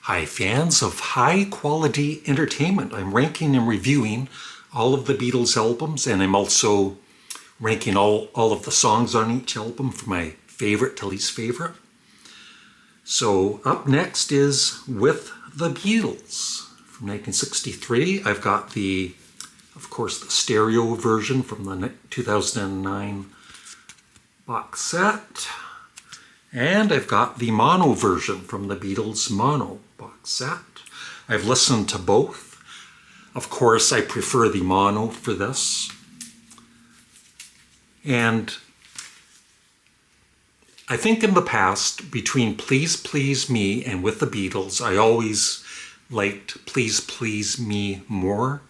Hi fans of high quality entertainment. I'm ranking and reviewing all of the Beatles albums, and I'm also ranking all of the songs on each album from my favorite to least favorite. So up next is With the Beatles from 1963. I've got of course, the stereo version from the 2009 box set. And I've got the mono version from the Beatles mono box set. I've listened to both. Of course, I prefer the mono for this. And I think in the past, between Please Please Me and With the Beatles, I always liked Please Please Me more.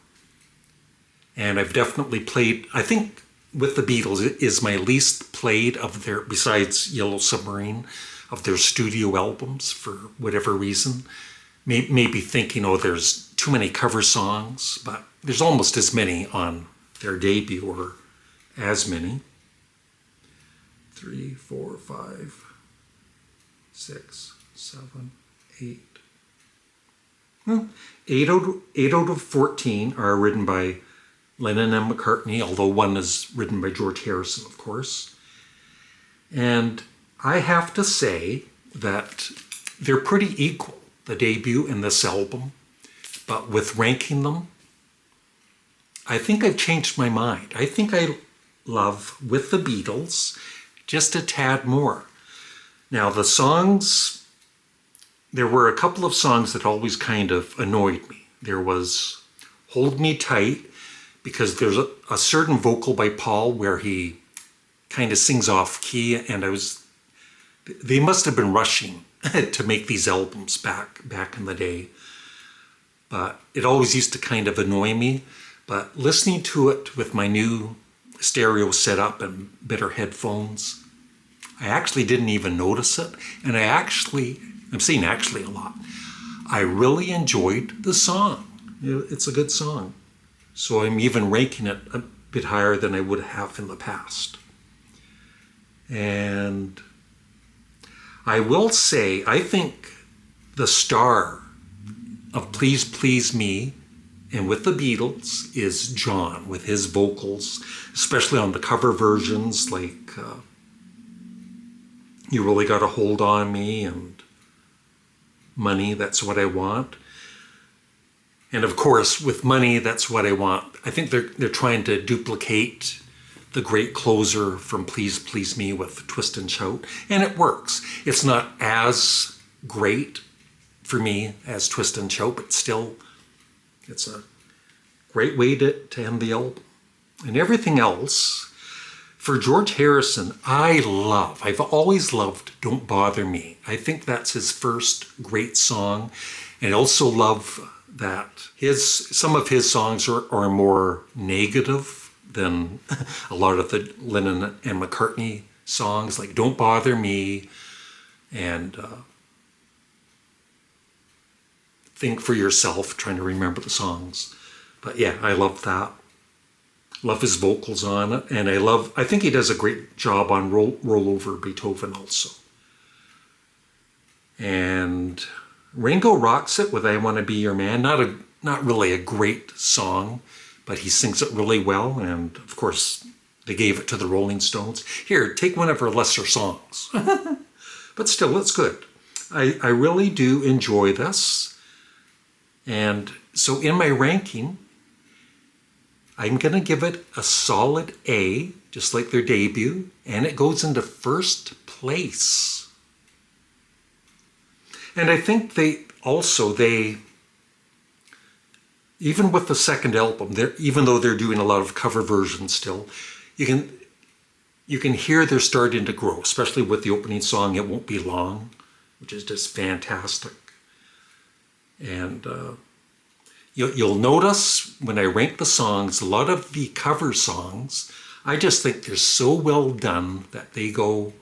And I've definitely played, I think With the Beatles is my least played of their, besides Yellow Submarine, of their studio albums for whatever reason. Maybe thinking, oh, there's too many cover songs, but there's almost as many on their debut, or as many. 3, 4, 5, 6, 7, 8. Well, 8 out of 14 are written by Lennon and McCartney, although one is written by George Harrison, of course. And I have to say that they're pretty equal, the debut and this album. But with ranking them, I think I've changed my mind. I think I love With the Beatles just a tad more. Now the songs, there were a couple of songs that always kind of annoyed me. There was Hold Me Tight, because there's a certain vocal by Paul where he kind of sings off key, and they must have been rushing to make these albums back in the day. But it always used to kind of annoy me. But listening to it with my new stereo setup and better headphones, I actually didn't even notice it. And I'm saying actually a lot, I really enjoyed the song. It's a good song. So I'm even ranking it a bit higher than I would have in the past. And I will say, I think the star of Please Please Me and With the Beatles is John, with his vocals, especially on the cover versions like You Really Got a Hold on Me and Money, That's What I Want. And of course, with Money, That's What I Want, I think they're trying to duplicate the great closer from Please Please Me with Twist and Shout, and it works. It's not as great for me as Twist and Shout, but still, it's a great way to end the album. And everything else, for George Harrison, I've always loved Don't Bother Me. I think that's his first great song, and I also love that some of his songs are more negative than a lot of the Lennon and McCartney songs, like Don't Bother Me and Think for Yourself, trying to remember the songs. But yeah, I love that. Love his vocals on it, and I think he does a great job on Roll Over Beethoven also. And Ringo rocks it with I Want to Be Your Man. Not really a great song, but he sings it really well. And of course, they gave it to the Rolling Stones. Here, take one of her lesser songs. But still, it's good. I really do enjoy this. And so in my ranking, I'm going to give it a solid A, just like their debut. And it goes into first place. And I think even with the second album, even though they're doing a lot of cover versions still, you can hear they're starting to grow, especially with the opening song, It Won't Be Long, which is just fantastic. And you'll notice when I rank the songs, a lot of the cover songs, I just think they're so well done that they go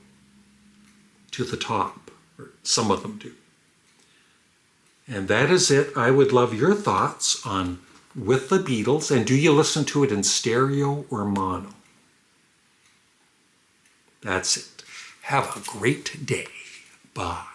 to the top, or some of them do. And that is it. I would love your thoughts on With the Beatles, and do you listen to it in stereo or mono? That's it. Have a great day. Bye.